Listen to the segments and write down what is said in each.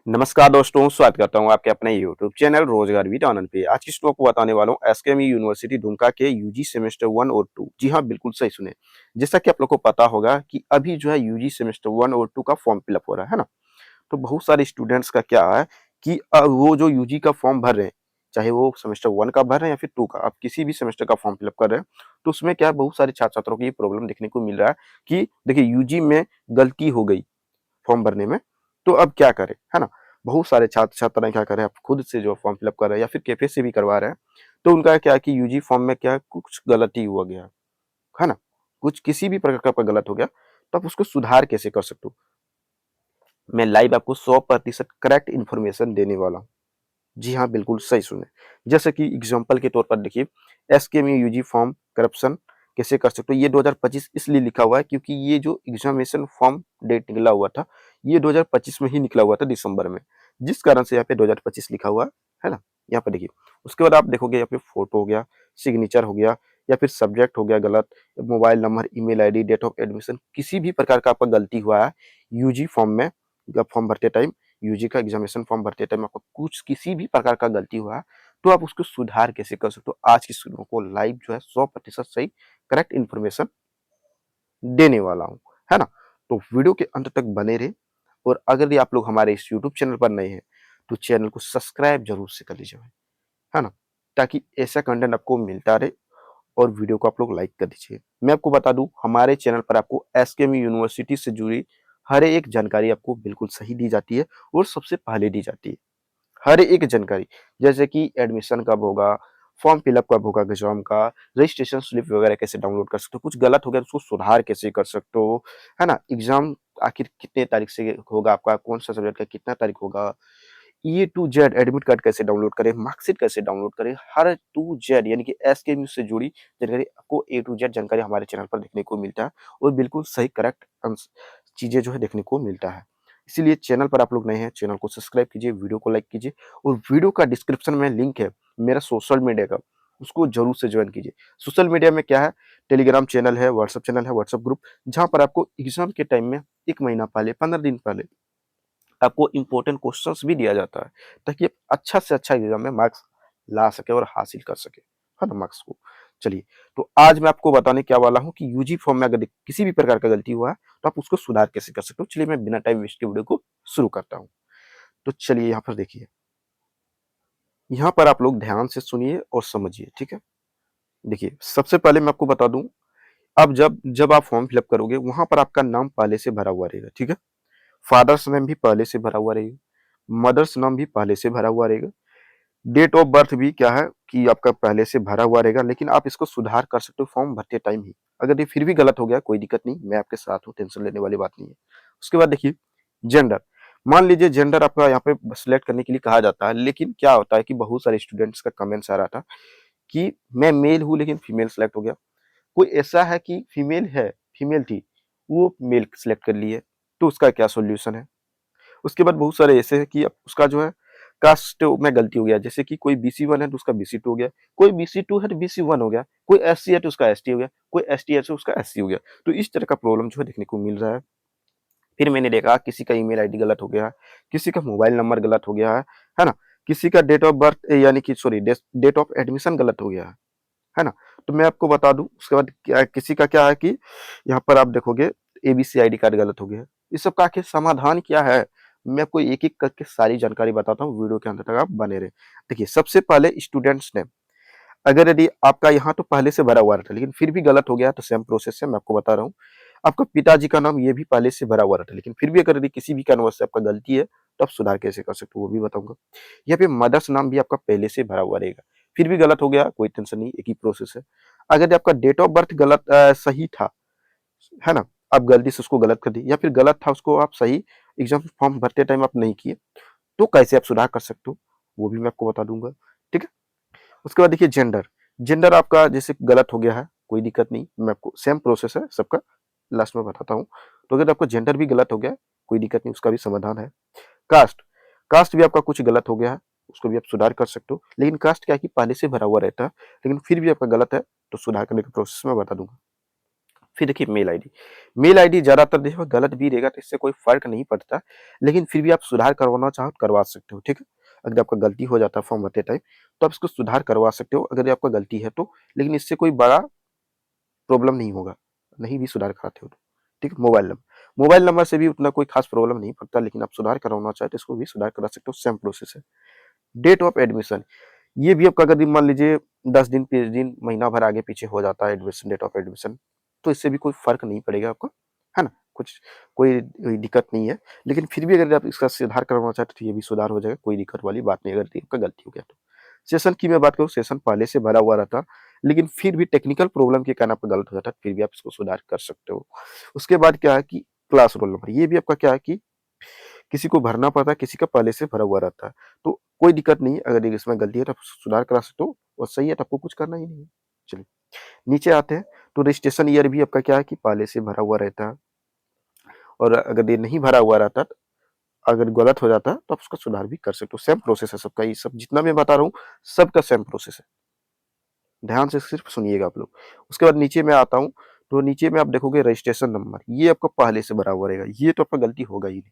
नमस्कार दोस्तों, स्वागत करता हूँ आपके अपने यूट्यूब चैनल रोजगार विद आनंद पे। आज की स्टोरी आपको बताने वाला हूँ एसकेएम यूनिवर्सिटी दुमका के यूजी सेमेस्टर 1 और 2। जी हाँ, बिल्कुल सही सुने। जैसा कि आप लोग को पता होगा कि अभी जो है यूजी सेमेस्टर 1 और 2 का फॉर्म फिलअप हो रहा है ना? तो बहुत सारे स्टूडेंट्स का क्या है कि वो जो यूजी का फॉर्म भर रहे हैं, चाहे वो सेमेस्टर 1 का भर रहे हैं या फिर 2 का, आप किसी भी सेमेस्टर का फॉर्म फिलअप कर रहे हैं, तो उसमें क्या है बहुत सारे छात्र-छात्रों को ये प्रॉब्लम देखने को मिल रहा है कि देखिए यूजी में गलती हो गई फॉर्म भरने में, तो अब क्या करें, है ना? बहुत सारे छात्र-छात्राएँ क्या कर रहे हैं, अब खुद से जो फॉर्म फिलअप कर रहे हैं या फिर कैफ़े से भी करवा रहे हैं, तो उनका क्या है कि यूजी फॉर्म में क्या है, कुछ गलती हो गया, है ना? कुछ किसी भी प्रकार का गलत हो गया, तो आप उसको सुधार कैसे कर सकते हो? मैं लाइव आपको 100% करेक्ट इन्फॉर्मेशन देने वाला हूँ। जी हाँ, बिल्कुल सही सुने। जैसे कि एग्ज़ाम्पल के तौर पर देखिए, एसकेएम यूजी फॉर्म करप्शन कैसे कर सकते हो? ये 2025 इसलिए लिखा हुआ है क्योंकि ये जो एग्ज़ामिनेशन फॉर्म डेट निकला हुआ था, ये 2025 में ही निकला हुआ था दिसंबर में। जिस कारण से यहाँ पे 2025 लिखा हुआ है ना? यहाँ पे देखिए। उसके बाद आप देखोगे यहाँ पे फ़ोटो हो गया, सिग्नेचर हो गया या फिर सब्जेक्ट हो गया गलत, mobile number, email ID, date of admission किसी भी प्रकार का आपका गलती हुआ है यूजी फॉर्म में, जब फॉर्म भरते टाइम यूजी का एग्जामिनेशन फॉर्म भरते टाइम आपको कुछ किसी भी प्रकार का गलती हुआ है, तो आप उसको सुधार कैसे कर सकते हो? आज की इस वीडियो को लाइव जो है 100% सही करेक्ट इन्फॉर्मेशन देने वाला हूँ, है ना? तो वीडियो के अंत तक बने रहे और अगर ये आप लोग हमारे इस यूट्यूब चैनल पर नए हैं, तो चैनल को सब्सक्राइब ज़रूर से कर लीजिए भाई, है ना? ताकि ऐसा कंटेंट आपको मिलता रहे और वीडियो को आप लोग लाइक कर दीजिए। मैं आपको बता दूँ हमारे चैनल पर आपको एसकेएम यूनिवर्सिटी से जुड़ी हर एक जानकारी आपको बिल्कुल सही दी जाती है और सबसे पहले दी जाती है। हर एक जानकारी जैसे कि एडमिशन कब होगा, फॉर्म फिलअप कब होगा एग्जाम का, रजिस्ट्रेशन स्लिप वगैरह कैसे डाउनलोड कर सकते हो, कुछ गलत हो गया तो उसको सुधार कैसे कर सकते हो, है ना? एग्जाम आखिर कितने तारीख से होगा आपका, कौन-सा सब्जेक्ट का कितना तारीख होगा, ए टू जेड एडमिट कार्ड कैसे डाउनलोड करें, मार्कशीट कैसे डाउनलोड करें, हर टू जेड यानी कि एसकेएमयू से जुड़ी जानकारी आपको ए टू जेड जानकारी हमारे चैनल पर देखने को मिलता है और बिल्कुल सही करेक्ट चीज़ें जो है देखने को मिलता है। इसीलिए चैनल पर आप लोग नए हैं, चैनल को सब्सक्राइब कीजिए, वीडियो को लाइक कीजिए और वीडियो का डिस्क्रिप्शन में लिंक है मेरा सोशल मीडिया का, उसको ज़रूर से जॉइन कीजिए। सोशल मीडिया में क्या है, टेलीग्राम चैनल है, व्हाट्सएप ग्रुप, जहाँ पर आपको एग्ज़ाम के टाइम में 1 महीना पहले, 15 दिन पहले आपको इम्पोर्टेंट क्वेश्चंस भी दिया जाता है, ताकि आप अच्छा से अच्छा एग्ज़ाम में मार्क्स ला सकें और हासिल कर सकें, है ना, मार्क्स को। चलिए, तो आज मैं आपको बताने क्या वाला हूँ कि यूजी फॉर्म में अगर किसी भी प्रकार का गलती हुआ है, तो आप उसको सुधार कैसे कर सकते हो। चलिए, मैं बिना टाइम वेस्ट के वीडियो को शुरू करता हूँ। तो चलिए यहाँ पर देखिए, यहाँ पर आप लोग ध्यान से सुनिए और समझिए, ठीक है? देखिए, सबसे पहले मैं आपको बता दूँ, अब जब जब आप फॉर्म फिल अप करोगे, वहाँ पर आपका नाम पहले से भरा हुआ रहेगा, ठीक है? फादर्स नेम भी पहले से भरा हुआ रहेगा, मदर्स नाम भी पहले से भरा हुआ रहेगा, डेट ऑफ बर्थ भी क्या है कि आपका पहले से भरा हुआ रहेगा, लेकिन आप इसको सुधार कर सकते हो फॉर्म भरते टाइम ही। अगर ये फिर भी गलत हो गया, कोई दिक्कत नहीं, मैं आपके साथ हूँ, टेंशन लेने वाली बात नहीं है। उसके बाद देखिए, जेंडर, मान लीजिए जेंडर आपका यहाँ पे सिलेक्ट करने के लिए कहा जाता है, लेकिन क्या होता है कि बहुत सारे स्टूडेंट्स का कमेंट्स आ रहा था कि मैं मेल हूँ लेकिन फीमेल सेलेक्ट हो गया। कोई ऐसा है कि फीमेल है, फीमेल थी, वो मेल सेलेक्ट कर ली है, तो उसका क्या सॉल्यूशन है? उसके बाद बहुत सारे ऐसे हैं कि अब उसका जो है कास्ट में गलती हो गया, जैसे कि कोई बीसी-1 है तो उसका बीसी-2 हो गया, कोई बीसी-2 है तो बीसी-1 हो गया, कोई एससी है तो उसका एसटी हो गया, कोई एसटी है तो उसका एससी हो गया। तो इस तरह का प्रॉब्लम जो है देखने को मिल रहा है। फिर मैंने देखा किसी का ईमेल आईडी गलत हो गया, किसी का मोबाइल नंबर गलत हो गया है ना? किसी का डेट ऑफ बर्थ यानी कि सॉरी डेट ऑफ एडमिशन गलत हो गया है ना? तो मैं आपको बता दूँ उसके बाद क्या किसी का क्या है कि यहाँ पर आप देखोगे एबीसी आईडी कार्ड गलत हो गया। इस सब का आखिर समाधान क्या है? मैं आपको एक-एक करके सारी जानकारी बताता हूँ, वीडियो के अंत तक आप बने रहें। देखिए, सबसे पहले स्टूडेंट्स नेम, अगर यदि आपका यहाँ तो पहले से भरा हुआ था, लेकिन फिर भी गलत हो गया तो सेम प्रोसेस है, मैं आपको बता रहा हूँ। आपका पिताजी का नाम ये भी पहले से भरा हुआ रहता है, लेकिन फिर भी अगर यदि किसी भी कारणवश से आपका गलती है, तो आप सुधार कैसे कर सकते हो, वो भी बताऊँगा। यहाँ पे मदर्स नाम भी आपका पहले से भरा हुआ रहेगा, फिर भी गलत हो गया, कोई टेंशन नहीं, एक ही प्रोसेस है। अगर आपका डेट ऑफ बर्थ गलत सही था, है ना? आप गलती से उसको गलत कर दी या फिर गलत था उसको आप सही एग्ज़ाम फॉर्म भरते टाइम आप नहीं किए, तो कैसे आप सुधार कर सकते हो, वो भी मैं आपको बता दूँगा, ठीक है? उसके बाद देखिए जेंडर, जेंडर आपका जैसे गलत हो गया है, कोई दिक्कत नहीं, मैं आपको सेम प्रोसेस है सबका, लास्ट में बताता हूँ। तो अगर आपका जेंडर भी गलत हो गया है, कोई दिक्कत नहीं, उसका भी समाधान है। कास्ट, कास्ट भी आपका कुछ गलत हो गया है, उसको भी आप सुधार कर सकते हो। लेकिन कास्ट क्या है कि पहले से भरा हुआ रहता है, लेकिन फिर भी आपका गलत है, तो सुधार करने का प्रोसेस मैं बता दूँगा। फिर देखिए मेल आईडी ज़्यादातर देखो गलत भी रहेगा तो इससे कोई फ़र्क नहीं पड़ता, लेकिन फिर भी आप सुधार करवाना चाहो तो करवा सकते हो, ठीक है? अगर आपका गलती हो जाता है फॉर्म भरते टाइम, तो आप इसको सुधार करवा सकते हो अगर ये आपका गलती है तो, लेकिन इससे कोई बड़ा प्रॉब्लम नहीं होगा, नहीं भी सुधार कराते हो तो, ठीक है? मोबाइल नंबर से भी उतना कोई ख़ास प्रॉब्लम नहीं पड़ता, लेकिन आप सुधार करवाना चाहे तो इसको भी सुधार करा सकते हो, सेम प्रोसेस है। डेट ऑफ एडमिशन, ये भी आपका अगर मान लीजिए 10 दिन, 20 दिन, महीना भर आगे-पीछे हो जाता है एडमिशन डेट ऑफ एडमिशन, तो इससे भी कोई फ़र्क नहीं पड़ेगा आपको, है ना? कुछ कोई दिक्कत नहीं है, लेकिन फिर भी अगर आप इसका सुधार करवाना चाहते हो तो ये भी सुधार हो जाएगा, कोई दिक्कत वाली बात नहीं अगर आपका गलती हो गया तो। सेशन की मैं बात करूँ, सेशन पहले से भरा हुआ रहता, लेकिन फिर भी टेक्निकल प्रॉब्लम के कारण आपका गलत हो जाता है, फिर भी आप इसको सुधार कर सकते हो। उसके बाद क्या है कि क्लास रोल नंबर, ये भी आपका क्या है कि किसी को भरना पड़ता है, किसी का पहले से भरा हुआ रहता है। तो कोई दिक्कत नहीं है, अगर इसमें गलती है तो आप सुधार करा सकते हो और सही है तो आपको कुछ करना ही नहीं है। चलिए, नीचे आते हैं तो रजिस्ट्रेशन ईयर भी आपका क्या है कि पहले से भरा हुआ रहता है, और अगर ये नहीं भरा हुआ रहता, अगर गलत हो जाता तो आप उसका सुधार भी कर सकते हो। सेम प्रोसेस है सबका, ये सब जितना मैं बता रहा हूँ, सबका सेम प्रोसेस है। ध्यान से सिर्फ सुनिएगा आप लोग। उसके बाद नीचे मैं आता हूँ, तो नीचे में आप देखोगे रजिस्ट्रेशन नंबर, ये आपका पहले से भरा हुआ रहेगा, ये तो आपका गलती होगा ही नहीं,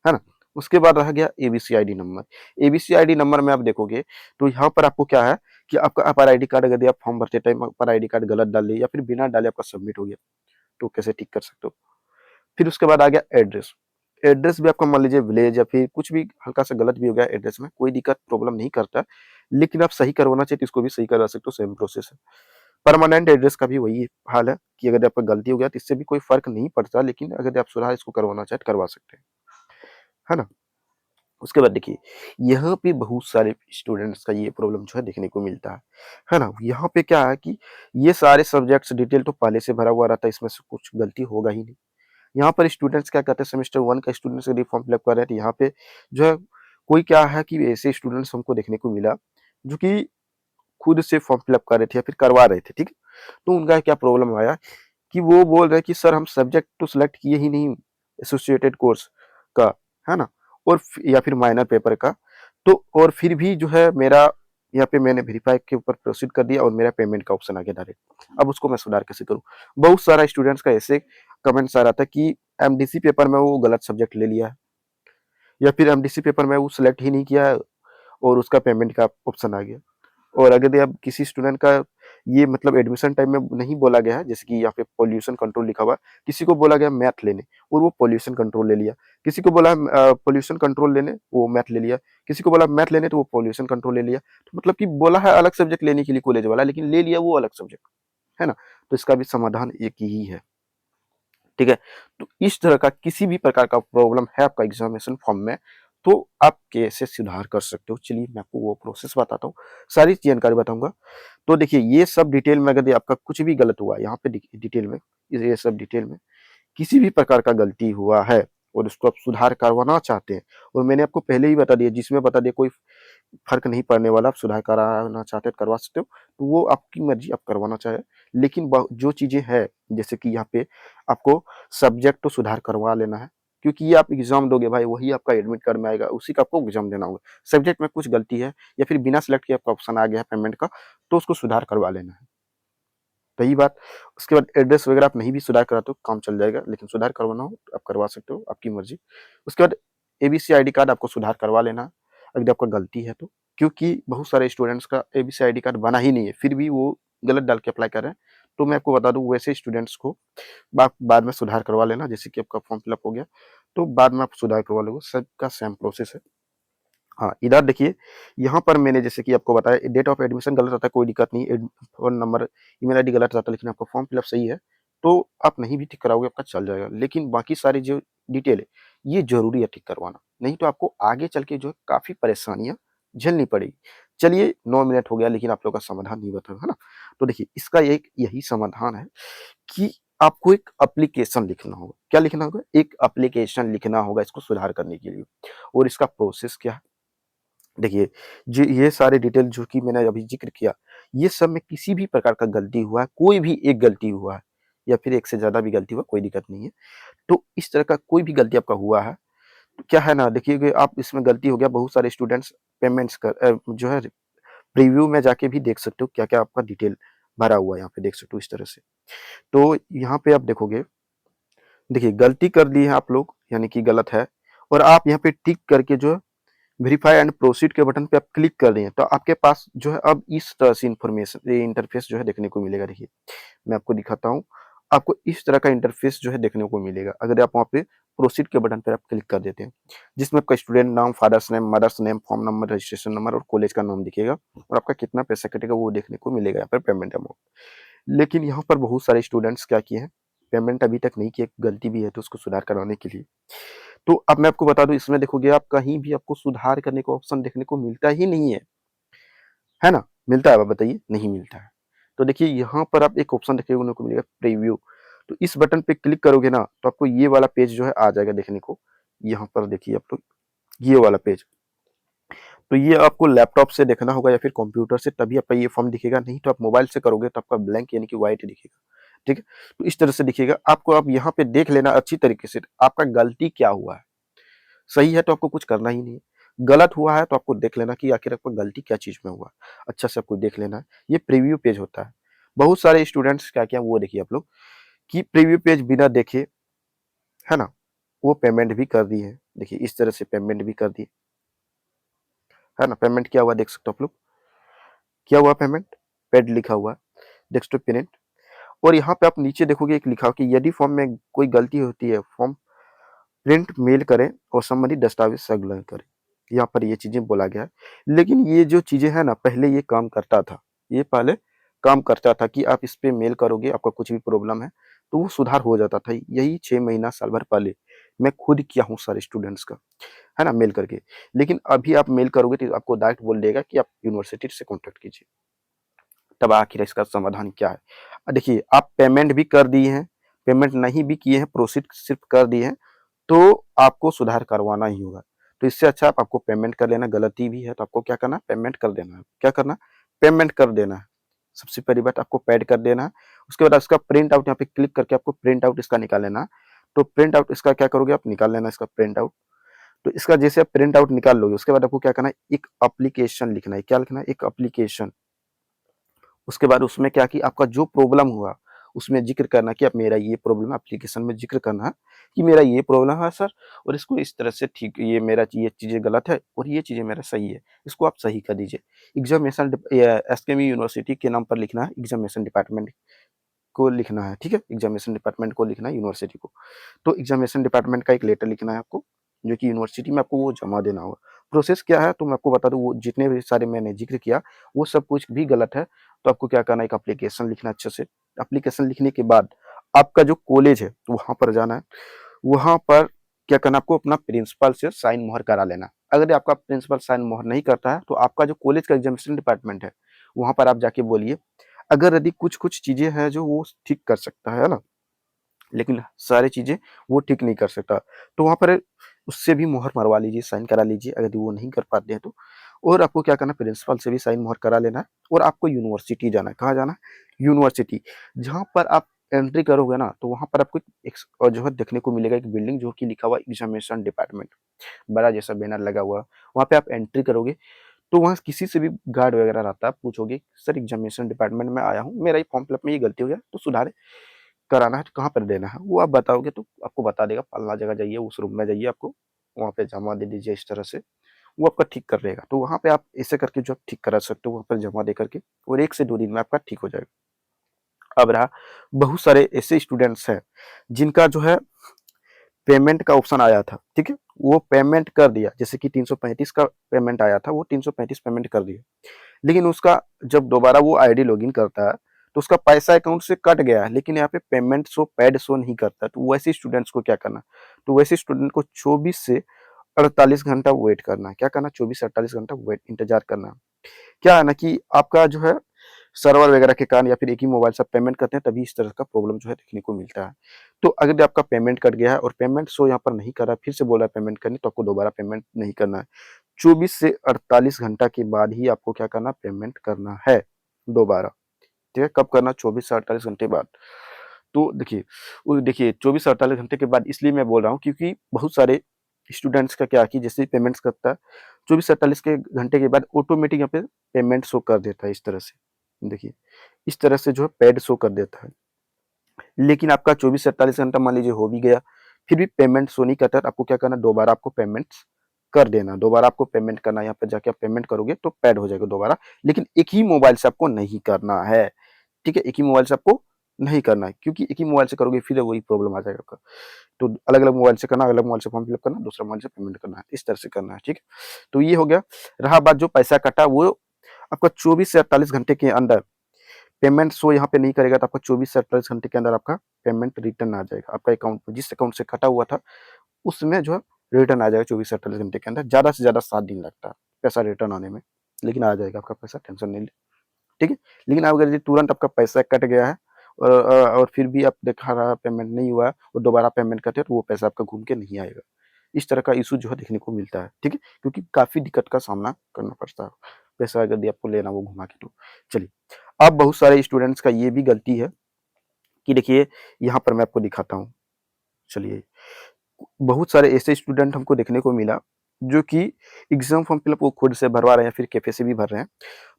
है ना? उसके बाद रह गया ABC ID number. ABC ID number में आप देखोगे तो यहाँ पर आपको क्या है कि आपका अपर आईडी कार्ड, अगर आप फॉर्म भरते टाइम अपर आईडी कार्ड गलत डाल दिए या फिर बिना डाले आपका सबमिट हो गया, तो कैसे ठीक कर सकते हो। फिर उसके बाद आ गया एड्रेस। एड्रेस भी आपका मान लीजिए विलेज या फिर कुछ भी हल्का सा गलत भी हो गया एड्रेस में, कोई दिक्कत प्रॉब्लम नहीं करता, लेकिन आप सही करवाना चाहिए तो इसको भी सही करवा सकते हो, सेम प्रोसेस है। परमानेंट एड्रेस का भी वही हाल है कि अगर आपका गलती हो गया तो इससे भी कोई फर्क नहीं पड़ता, लेकिन अगर आप सुधार इसको करवाना चाहे तो करवा सकते हैं, है ना? उसके बाद देखिए, यहाँ पे बहुत सारे स्टूडेंट्स का ये प्रॉब्लम जो है देखने को मिलता है ना? यहाँ पे क्या है कि ये सारे सब्जेक्ट्स डिटेल तो पहले से भरा हुआ रहता है, इसमें से कुछ गलती होगा ही नहीं। यहाँ पर स्टूडेंट्स क्या कहते हैं, सेमेस्टर 1 का स्टूडेंट्स यदि फॉर्म फिलअप कर रहे हैं तो यहाँ पे जो है कोई क्या है कि ऐसे स्टूडेंट्स हमको देखने को मिला, जो कि खुद से फॉर्म फिलअप कर रहे थे या फिर करवा रहे थे, ठीक है? तो उनका क्या प्रॉब्लम आया कि वो बोल रहे हैं कि सर हम सब्जेक्ट तो सिलेक्ट किए ही नहीं एसोसिएटेड कोर्स का, है ना? और या फिर माइनर पेपर का, तो और फिर भी जो है मेरा यहाँ पे मैंने वेरीफाई के ऊपर प्रोसीड कर दिया और मेरा पेमेंट का ऑप्शन आ गया डायरेक्ट। अब उसको मैं सुधार कैसे करूँ? बहुत सारा स्टूडेंट्स का ऐसे कमेंट्स आ रहा था कि एमडीसी पेपर में वो गलत सब्जेक्ट ले लिया है, या फिर एमडीसी पेपर में वो सिलेक्ट ही नहीं किया है और उसका पेमेंट का ऑप्शन आ गया। और अगर अब किसी स्टूडेंट का ये मतलब एडमिशन टाइम में नहीं बोला गया है, जैसे कि यहाँ पे पॉल्यूशन कंट्रोल लिखा हुआ है, किसी को बोला गया मैथ लेने और वो पॉल्यूशन कंट्रोल ले लिया, किसी को बोला पॉल्यूशन कंट्रोल लेने वो मैथ ले लिया, किसी को बोला मैथ लेने तो वो पॉल्यूशन कंट्रोल ले लिया, तो मतलब कि बोला है अलग सब्जेक्ट लेने के लिए कॉलेज वाला, लेकिन ले लिया वो अलग सब्जेक्ट, है ना? तो इसका भी समाधान एक ही है, ठीक है? तो इस तरह का किसी भी प्रकार का प्रॉब्लम है आपका एग्जामिनेशन फॉर्म में, तो आप कैसे सुधार कर सकते हो, चलिए मैं आपको वो प्रोसेस बताता हूँ, सारी जानकारी बताऊंगा। तो देखिए, ये सब डिटेल में अगर आपका कुछ भी गलत हुआ, यहाँ पे डिटेल में, ये सब डिटेल में किसी भी प्रकार का गलती हुआ है और उसको आप सुधार करवाना चाहते हैं, और मैंने आपको पहले ही बता दिया, जिसमें बता दिया कोई फ़र्क नहीं पड़ने वाला, आप सुधार कराना चाहते हैं तो करवा सकते हो, तो वो आपकी मर्ज़ी, आप करवाना चाहें। लेकिन ब जो चीज़ें हैं, जैसे कि यहाँ पे आपको सब्जेक्ट तो सुधार करवा लेना है, क्योंकि ये आप एग्ज़ाम दोगे भाई, वही आपका एडमिट कार्ड में आएगा, उसी का आपको एग्ज़ाम देना होगा। सब्जेक्ट में कुछ गलती है या फिर बिना सेलेक्ट किए आपका ऑप्शन आ गया है पेमेंट का, तो उसको सुधार करवा लेना है। रही बात, उसके बाद एड्रेस वगैरह आप नहीं भी सुधार कराते हो, काम चल जाएगा, लेकिन सुधार करवाना हो तो आप करवा सकते हो, आपकी मर्ज़ी। उसके बाद एबीसी आईडी कार्ड आपको सुधार करवा लेना है, अगर आपका गलती है तो। क्योंकि बहुत सारे स्टूडेंट्स का एबीसी आईडी कार्ड बना ही नहीं है, फिर भी वो गलत डाल के अप्लाई कर रहे हैं। तो मैं आपको बता दूँ, वैसे स्टूडेंट्स को बाद में सुधार करवा लेना, जैसे कि आपका फॉर्म फिलअप हो गया, तो बाद में आप सुधार करवा लोगे, सबका सेम प्रोसेस है। हाँ, इधर देखिए, यहाँ पर मैंने जैसे कि आपको बताया डेट ऑफ एडमिशन गलत रहता है, कोई दिक्कत नहीं, फ़ोन नंबर, ईमेल आईडी गलत रहता है, लेकिन आपका फॉर्म फिलअप सही है, तो आप नहीं भी ठीक कराओगे आपका चल जाएगा। लेकिन बाकी सारी जो डिटेल है, ये ज़रूरी है ठीक करवाना, नहीं तो आपको आगे चल के जो है काफ़ी परेशानियाँ झेलनी पड़ेगी। चलिए 9 मिनट हो गया, लेकिन आप लोगों का समाधान नहीं बताया, है ना? तो देखिए, इसका एक यही समाधान है कि आपको एक एप्लीकेशन लिखना होगा। क्या लिखना होगा? एक एप्लीकेशन लिखना होगा इसको सुधार करने के लिए, और इसका प्रोसेस क्या है? देखिए, ये सारे डिटेल जो कि मैंने अभी ज़िक्र किया, ये सब में किसी भी प्रकार का गलती हुआ है, कोई भी एक गलती हुआ है या फिर एक से ज़्यादा भी गलती हुआ, कोई दिक्कत नहीं है। तो इस तरह का कोई भी गलती आपका हुआ है, तो क्या है ना, देखिए कि आप इसमें गलती हो गया, बहुत सारे स्टूडेंट्स जो है प्रीव्यू में जाके भी देख सकते हो क्या-क्या आपका डिटेल भरा हुआ है, यहाँ पे देख सकते हो इस तरह से। तो यहाँ पे आप देखोगे, देखिए गलती कर दी है आप लोग, यानी कि गलत है, और आप यहाँ पे टिक करके जो है वेरीफाई एंड प्रोसीड के बटन पे आप क्लिक कर दें, तो आपके पास जो है अब इस तरह से इन्फॉर्मेशन, ये इंटरफेस जो है देखने को मिलेगा। देखिए मैं आपको दिखाता हूँ, आपको इस तरह का इंटरफेस जो है देखने को मिलेगा अगर आप वहाँ पे प्रोसीड के बटन पर आप क्लिक कर देते हैं, जिसमें आपका स्टूडेंट नाम, father's name, mother's name, form number, registration number और कॉलेज का नाम दिखेगा, और आपका कितना पैसा कटेगा वो देखने को मिलेगा यहाँ पर पेमेंट अमाउंट। लेकिन यहाँ पर बहुत सारे स्टूडेंट्स क्या किए हैं, पेमेंट अभी तक नहीं किए, गलती भी है तो उसको सुधार करवाने के लिए। तो अब मैं आपको बता दूं, इसमें देखोगे आप कहीं भी आपको सुधार करने का ऑप्शन देखने को मिलता ही नहीं है ना? मिलता है? आप बताइए, नहीं मिलता है। तो देखिए यहाँ पर आप एक ऑप्शन देखने को मिलेगा, प्रीव्यू। तो इस बटन पे क्लिक करोगे ना, तो आपको ये वाला पेज जो है आ जाएगा देखने को। यहाँ पर देखिए आप लोग, ये वाला पेज। तो ये आपको लैपटॉप से देखना होगा या फिर कंप्यूटर से, तभी आपका ये फॉर्म दिखेगा, नहीं तो आप मोबाइल से करोगे तो आपका ब्लैंक यानी कि व्हाइट दिखेगा। ठीक है? तो इस तरह से दिखेगा आपको। आप यहाँ पे देख लेना अच्छी तरीके से, आपका गलती क्या हुआ है। सही है तो आपको कुछ करना ही नहीं है, गलत हुआ है तो आपको देख लेना कि आखिर आपको गलती क्या चीज़ में हुआ। अच्छा से आपको देख लेना है, ये प्रीव्यू पेज होता है। बहुत सारे स्टूडेंट्स क्या किया वो देखिए आप लोग, कि प्रीव्यू पेज बिना देखे, है ना, वो पेमेंट भी कर दी है। देखिए इस तरह से पेमेंट भी कर दी, है ना। पेमेंट क्या हुआ देख सकते हो आप लोग, क्या हुआ पेमेंट, पेड लिखा हुआ, डेस्कटॉप पेमेंट। और यहाँ पे आप नीचे देखोगे एक लिखा हो कि यदि फॉर्म में कोई गलती होती है, फॉर्म प्रिंट मेल करें और संबंधित दस्तावेज संलग्न करें। यहाँ पर ये चीजें बोला गया है। लेकिन ये जो चीजें है ना, पहले ये काम करता था, ये पहले काम करता था कि आप इस पे मेल करोगे, आपका कुछ भी प्रॉब्लम है तो वो सुधार हो जाता था। यही 6 महीना साल भर पहले मैं खुद किया हूँ सारे स्टूडेंट्स का, है ना, मेल करके। लेकिन अभी आप मेल करोगे तो आपको डायरेक्ट बोल देगा कि आप यूनिवर्सिटी से कॉन्टेक्ट कीजिए। तब आखिर इसका समाधान क्या है? देखिए आप पेमेंट भी कर दिए हैं, पेमेंट नहीं भी किए हैं, प्रोसीड सिर्फ कर दिए हैं, तो आपको सुधार करवाना ही होगा। तो इससे अच्छा आपको पेमेंट कर लेना, गलती भी है तो आपको क्या करना है, पेमेंट कर देना है। क्या करना है? पेमेंट कर देना है। सबसे पहली बात आपको पेड कर देना है। उसके बाद इसका प्रिंट आउट, यहाँ पे क्लिक करके आपको प्रिंट आउट इसका निकाल लेना है। तो प्रिंट आउट इसका क्या करोगे आप, निकाल लेना इसका प्रिंट आउट। तो इसका जैसे आप प्रिंट आउट निकाल लोगे, उसके बाद आपको क्या करना है, एक एप्लीकेशन लिखना है। क्या लिखना है? एक एप्लीकेशन। उसके बाद उसमें क्या कि आपका जो प्रॉब्लम हुआ उसमें जिक्र करना कि अब मेरा ये प्रॉब्लम है, एप्लीकेशन में जिक्र करना कि मेरा ये प्रॉब्लम है सर, और इसको इस तरह से ठीक, ये मेरा ये चीज़ें गलत है और ये चीज़ें मेरा सही है, इसको आप सही कर दीजिए। एग्जामिनेशन एसकेएम यूनिवर्सिटी के नाम पर लिखना है, एग्जामिनेशन डिपार्टमेंट को लिखना है। ठीक है? एग्जामिनेशन डिपार्टमेंट को लिखना है, यूनिवर्सिटी को। तो एग्जामिनेशन डिपार्टमेंट का एक लेटर लिखना है आपको, जो कि यूनिवर्सिटी में आपको वो जमा देना होगा। प्रोसेस क्या है तो मैं आपको बता दूं, वो जितने भी सारे मैंने जिक्र किया वो सब कुछ भी गलत है। तो आपको क्या करना है, एक एप्लीकेशन लिखना अच्छे से। एप्लीकेशन लिखने के बाद आपका जो कॉलेज है वहां पर जाना है। वहां पर क्या करना, आपको अपना प्रिंसिपल से साइन मोहर करा लेना। अगर आपका प्रिंसिपल साइन मोहर नहीं करता है तो आपका जो कॉलेज का एग्जामिनेशन डिपार्टमेंट है वहां पर आप जाके बोलिए। अगर यदि कुछ कुछ चीजें हैं जो वो ठीक कर सकता है ना, लेकिन सारी चीज़ें वो ठीक नहीं कर सकता। तो वहाँ पर उससे भी मुहर मरवा लीजिए, साइन करा लीजिए अगर वो नहीं कर पाते हैं तो। और आपको क्या करना है, प्रिंसिपल से भी साइन मुहर करा लेना है, और आपको यूनिवर्सिटी जाना है। कहाँ जाना है? यूनिवर्सिटी। जहाँ पर आप एंट्री करोगे ना, तो वहाँ पर आपको एक जो है देखने को मिलेगा एक बिल्डिंग, जो कि लिखा हुआ एग्जामिनेशन डिपार्टमेंट, बड़ा जैसा बैनर लगा हुआ। वहाँ पे आप एंट्री करोगे तो वहाँ किसी से भी गार्ड वगैरह रहता है, आप पूछोगे सर एग्जामिनेशन डिपार्टमेंट में आया हूँ, मेरा ये फॉर्म फिलअप में ये गलती हो गया तो सुधार कराना है, तो कहाँ पर देना है वो आप बताओगे तो आपको बता देगा, फलना जगह जाइए, उस रूम में जाइए, आपको वहाँ पे जमा दे दीजिए इस तरह से, वो आपका ठीक कर देगा। तो वहाँ पे आप ऐसे करके जो आप ठीक करा सकते हो वहाँ पर जमा दे करके, और 1 से 2 दिन में आपका ठीक हो जाएगा। अब रहा, बहुत सारे ऐसे स्टूडेंट्स हैं जिनका जो है पेमेंट का ऑप्शन आया था, ठीक है? वो पेमेंट कर दिया, जैसे कि 335 का पेमेंट आया था, वो 335 पेमेंट कर दिया। लेकिन उसका जब दोबारा वो आईडी लॉगिन करता है तो उसका पैसा अकाउंट से कट गया है, लेकिन यहाँ पे पेमेंट शो पैड शो नहीं करता। तो वैसे स्टूडेंट्स को क्या करना, तो वैसे स्टूडेंट को 24 से 48 घंटा वेट करना है। क्या करना? 24 से 48 घंटा वेट, इंतजार करना। क्या है ना कि आपका जो है सर्वर वगैरह के कारण या फिर एक ही मोबाइल से आप पेमेंट करते हैं, तभी इस तरह का प्रॉब्लम जो है देखने को मिलता है। तो अगर आपका पेमेंट कट गया है और पेमेंट शो यहाँ पर नहीं कर रहा है, फिर से बोल रहा है पेमेंट करनी, तो आपको दोबारा पेमेंट नहीं करना है। 24 से 48 घंटा के बाद ही आपको क्या करना, पेमेंट करना है दोबारा। ठीक है? कब करना? 24 से 48 घंटे बाद। तो देखिए, वो देखिए 24 से 48 घंटे के बाद इसलिए मैं बोल रहा हूँ क्योंकि बहुत सारे स्टूडेंट्स का क्या है कि जैसे ही पेमेंट्स करता है 24 से 48 के घंटे के बाद ऑटोमेटिक यहाँ पे पेमेंट शो कर देता है इस तरह से। देखिए, इस तरह से जो है पेड शो कर देता है। लेकिन आपका 24 से 48 घंटा मान लीजिए हो भी गया, फिर भी पेमेंट शो नहीं करता है, तो आपको क्या करना है, दोबारा आपको पेमेंट्स कर देना। दोबारा आपको पेमेंट करना है, यहाँ पे जाके आप पेमेंट करोगे तो पेड हो जाएगा दोबारा, लेकिन एक ही मोबाइल से आपको नहीं करना है, ठीक है? एक ही मोबाइल से आपको नहीं करना है, क्योंकि एक ही मोबाइल से करोगे फिर वही प्रॉब्लम आ जाएगा आपका। तो अलग-अलग मोबाइल से करना, अलग मोबाइल से फॉर्म फिल अप करना, दूसरा मोबाइल से पेमेंट करना है, इस तरह से करना है, ठीक है? तो ये हो गया। रहा बात जो पैसा कटा, वो आपका 24 से 48 घंटे के अंदर पेमेंट शो यहाँ पे नहीं करेगा, तो आपका 24 से 48 घंटे के अंदर आपका पेमेंट रिटर्न आ जाएगा। आपका अकाउंट में जिस अकाउंट से कटा हुआ था, उसमें जो है रिटर्न आ जाएगा 24 से 48 घंटे के अंदर। ज़्यादा से ज़्यादा 7 दिन लगता है पैसा रिटर्न आने में, लेकिन आ जाएगा आपका पैसा, टेंशन नहीं ले, ठीक है? लेकिन अगर ये तुरंत आपका पैसा कट गया है और फिर भी आप दिखा रहा है पेमेंट नहीं हुआ है और दोबारा पेमेंट करते हैं, तो वो पैसा आपका घूम के नहीं आएगा। इस तरह का इश्यू जो है देखने को मिलता है, ठीक है? क्योंकि काफ़ी दिक्कत का सामना करना पड़ता है, पैसा यदि आपको लेना हो घुमा के तो। चलिए, अब बहुत सारे स्टूडेंट्स का ये भी गलती है कि देखिए, यहाँ पर मैं आपको दिखाता हूँ। चलिए, बहुत सारे ऐसे स्टूडेंट हमको देखने को मिला, जो कि एग्ज़ाम फॉर्म फिल अप वो खुद से भरवा रहे हैं या फिर कैफ़े से भी भर रहे हैं।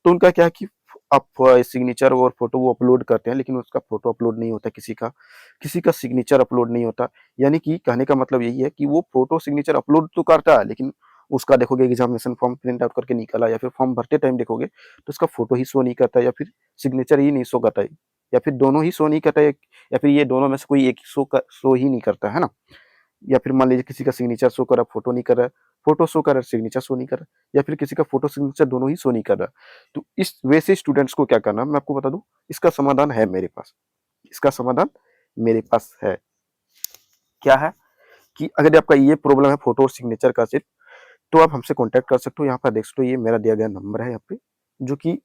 तो उनका क्या है कि आप सिग्नेचर और फ़ोटो वो अपलोड करते हैं, लेकिन उसका फ़ोटो अपलोड नहीं होता किसी का सिग्नेचर अपलोड नहीं होता। यानी कि कहने का मतलब यही है कि वो फ़ोटो सिग्नेचर अपलोड तो करता है, लेकिन उसका देखोगे एग्ज़ामिनेशन फॉर्म प्रिंट आउट करके निकाला या फिर फॉर्म भरते टाइम देखोगे, तो उसका फ़ोटो ही शो नहीं करता या फिर सिग्नेचर ही नहीं शो करता है, या फिर दोनों ही शो नहीं करता है, या फिर ये दोनों में से कोई एक शो ही नहीं करता, है ना? या फिर मान लीजिए किसी का सिग्नेचर शो कर रहा है, फ़ोटो नहीं कर रहा है, फ़ोटो शो कर रहा है, सिग्नेचर शो नहीं कर रहा है, या फिर किसी का फ़ोटो सिग्नेचर दोनों ही शो नहीं कर रहा। तो इस वैसे स्टूडेंट्स को क्या करना है, मैं आपको बता दूँ, इसका समाधान है मेरे पास। इसका समाधान मेरे पास है। क्या है कि अगर आपका ये प्रॉब्लम है फ़ोटो और सिग्नेचर का सिर्फ़, तो आप हमसे कॉन्टैक्ट कर सकते हो। यहाँ पर देख सकते हो, ये मेरा दिया गया नंबर है यहाँ पे, जो कि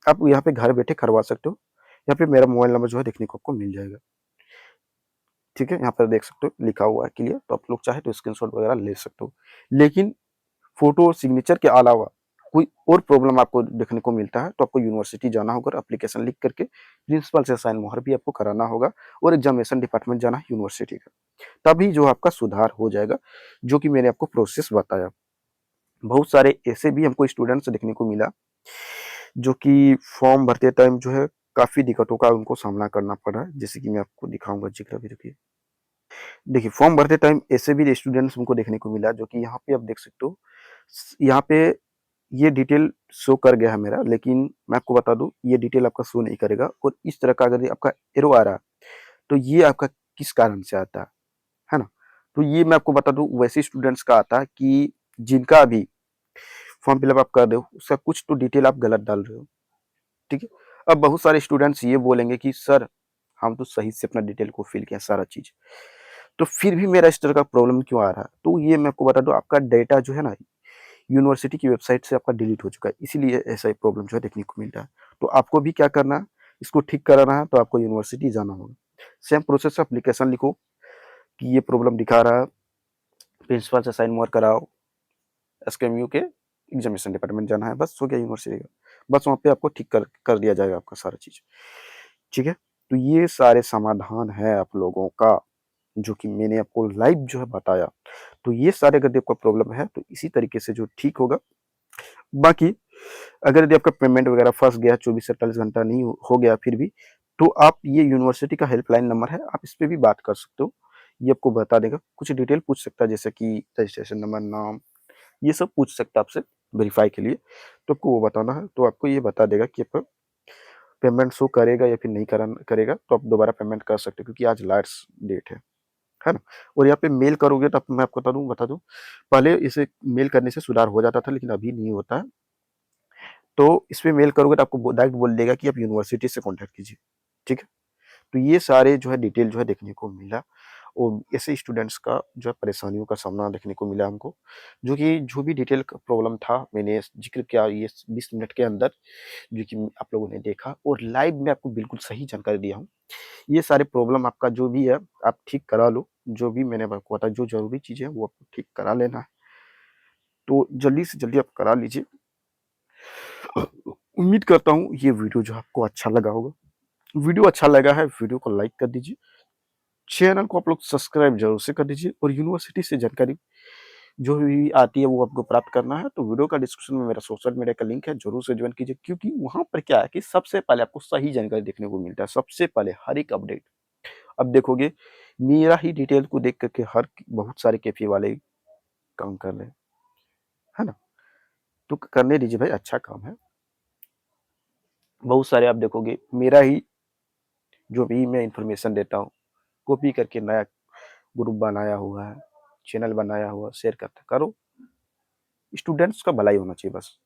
आप यहाँ पे घर बैठे करवा सकते हो। यहाँ पे मेरा मोबाइल नंबर जो है देखने को आपको मिल जाएगा। ठीक है? यहाँ पर देख सकते हो लिखा हुआ है क्लियर, तो आप लोग चाहे तो स्क्रीनशॉट वगैरह ले सकते हो। लेकिन फ़ोटो और सिग्नेचर के अलावा कोई और प्रॉब्लम आपको देखने को मिलता है, तो आपको यूनिवर्सिटी जाना होगा, एप्लीकेशन लिख करके प्रिंसिपल से साइन मोहर भी आपको कराना होगा और एग्ज़ामिनेशन डिपार्टमेंट जाना है यूनिवर्सिटी का। तभी जो आपका सुधार हो जाएगा, जो कि मैंने आपको प्रोसेस बताया। बहुत सारे ऐसे भी हमको स्टूडेंट्स देखने को मिला, जो कि फॉर्म भरते टाइम जो है काफ़ी दिक्कतों का उनको सामना करना पड़ा, जैसे कि मैं आपको दिखाऊँगा ज़िक्र भी देखिए। देखिए, फॉर्म भरते टाइम ऐसे भी स्टूडेंट्स हमको देखने को मिला, जो कि यहाँ पे आप देख सकते हो, यहाँ पे ये डिटेल शो कर गया है मेरा, लेकिन मैं आपको बता दूँ, ये डिटेल आपका शो नहीं करेगा और इस तरह का अगर आपका एरो आ रहा है, तो ये आपका किस कारण से आता है ना? तो ये मैं आपको बता दूँ, वैसे स्टूडेंट्स का आता है कि जिनका अभी फॉर्म फिल अप आप कर रहे हो, उसका कुछ तो डिटेल आप गलत डाल रहे हो, ठीक है? अब बहुत सारे स्टूडेंट्स ये बोलेंगे कि सर, हम तो सही से अपना डिटेल को फिल किया सारा चीज़, तो फिर भी मेरा इस तरह का प्रॉब्लम क्यों आ रहा है? तो ये मैं आपको बता दूँ, आपका डेटा जो है ना, यूनिवर्सिटी की वेबसाइट से आपका डिलीट हो चुका है, इसीलिए ऐसा ही प्रॉब्लम जो है देखने को मिल रहा है। तो आपको भी क्या करना है, इसको ठीक कराना है, तो आपको यूनिवर्सिटी जाना होगा। सेम प्रोसेस, एप्लीकेशन लिखो कि ये प्रॉब्लम दिखा रहा है, प्रिंसिपल से साइन मोहर कराओ, एसकेएमयू के एग्जामिनेशन डिपार्टमेंट जाना है, बस हो गया यूनिवर्सिटी का। बस वहाँ पे आपको ठीक कर दिया जाएगा आपका सारा चीज़, ठीक है? तो ये सारे समाधान है आप लोगों का, जो कि मैंने आपको लाइव जो है बताया। तो ये सारे अगर आपका प्रॉब्लम है, तो इसी तरीके से जो ठीक होगा। बाकी अगर यदि आपका पेमेंट वगैरह फँस गया, 24 से 48 घंटा नहीं हो गया फिर भी, तो आप ये यूनिवर्सिटी का हेल्पलाइन नंबर है, आप इस पे भी बात कर सकते हो। ये आपको बता देगा, कुछ डिटेल पूछ सकता है, जैसे कि रजिस्ट्रेशन नंबर, नाम, ये सब पूछ सकता है आपसे वेरीफाई के लिए, तो आपको वो बताना है, तो आपको ये बता देगा कि आपका पेमेंट शो करेगा या फिर नहीं करेगा, तो आप दोबारा पेमेंट कर सकते हो, क्योंकि आज लास्ट डेट है ना? और यहाँ पे मेल करोगे तो मैं आपको बता दूँ, पहले इसे मेल करने से सुधार हो जाता था, लेकिन अभी नहीं होता है। तो इसपे मेल करोगे तो आपको डायरेक्ट बोल देगा कि आप यूनिवर्सिटी से कॉन्टैक्ट कीजिए, ठीक है? तो ये सारे जो है डिटेल जो है देखने को मिला और ऐसे स्टूडेंट्स का जो है परेशानियों का सामना देखने को मिला हमको, जो कि जो भी डिटेल का प्रॉब्लम था मैंने ज़िक्र किया ये 20 मिनट के अंदर, जो कि आप लोगों ने देखा और लाइव में आपको बिल्कुल सही जानकारी दिया हूँ। ये सारे प्रॉब्लम आपका जो भी है, आप ठीक करा लो, जो भी मैंने आपको बताया, जो ज़रूरी चीज़ें हैं वो आपको ठीक करा लेना है। तो जल्दी से जल्दी आप करा लीजिए। उम्मीद करता हूँ ये वीडियो जो है आपको अच्छा लगा होगा। वीडियो अच्छा लगा है, वीडियो को लाइक कर दीजिए। चैनल को आप लोग सब्सक्राइब ज़रूर से कर दीजिए और यूनिवर्सिटी से जानकारी जो भी आती है वो आपको प्राप्त करना है तो वीडियो का डिस्क्रिप्शन में मेरा सोशल मीडिया का लिंक है, ज़रूर से ज्वाइन कीजिए क्योंकि वहाँ पर क्या है कि सबसे पहले आपको सही जानकारी देखने को मिलता है, सबसे पहले हर एक अपडेट। अब देखोगे मेरा ही डिटेल को देख कर के हर बहुत सारे कैफ़े वाले काम कर रहे हैं, है ना? तो करने दीजिए भाई, अच्छा काम है। बहुत सारे आप देखोगे मेरा ही जो भी मैं इन्फॉर्मेशन देता हूँ, कॉपी करके नया ग्रुप बनाया हुआ है, चैनल बनाया हुआ है, शेयर करते करो। स्टूडेंट्स का भलाई होना चाहिए बस,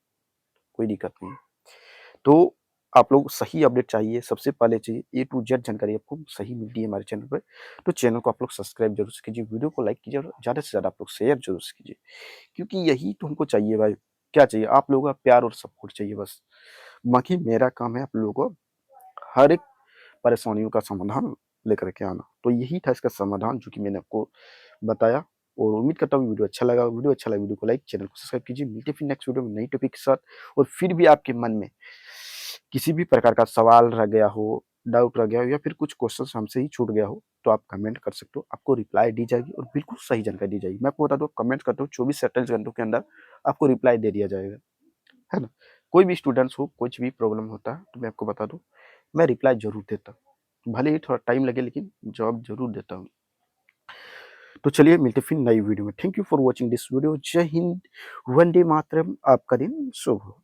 कोई दिक्कत नहीं है। तो आप लोग सही अपडेट चाहिए, सबसे पहले चाहिए ए टू जेड जानकारी आपको सही मिलती है हमारे चैनल पे। तो चैनल को आप लोग सब्सक्राइब ज़रूर से कीजिए, वीडियो को लाइक कीजिए और ज़्यादा से ज़्यादा आप लोग शेयर ज़रूर से कीजिए। क्योंकि यही तो हमको चाहिए भाई, क्या चाहिए? आप लोगों का प्यार और सपोर्ट चाहिए बस। बाकी मेरा काम है आप लोगों को हर एक परेशानियों का समाधान लेकर के आना। तो यही था इसका समाधान जो कि मैंने आपको बताया और उम्मीद करता हूँ वीडियो अच्छा लगा। वीडियो अच्छा लगा वीडियो को लाइक, चैनल को सब्सक्राइब कीजिए। मिलते हैं फिर नेक्स्ट वीडियो में नई टॉपिक के साथ। और फिर भी आपके मन में किसी भी प्रकार का सवाल रह गया हो, डाउट रह गया हो या फिर कुछ क्वेश्चन हमसे ही छूट गया हो तो आप कमेंट कर सकते हो। आपको रिप्लाई दी जाएगी और बिल्कुल सही जानकारी दी जाएगी। मैं आपको बता दूँ, कमेंट करते हो 24 से 48 घंटों के अंदर आपको रिप्लाई दे दिया जाएगा, है ना? कोई भी स्टूडेंट्स हो, कुछ भी प्रॉब्लम होता है तो मैं आपको बता दूँ, मैं रिप्लाई ज़रूर देता हूँ। भले ही थोड़ा टाइम लगे लेकिन जवाब ज़रूर देता हूँ। तो चलिए मिलते हैं फिर नई वीडियो में। Thank you for watching this video. जय हिंद, वंदे मातरम। आपका दिन शुभ हो।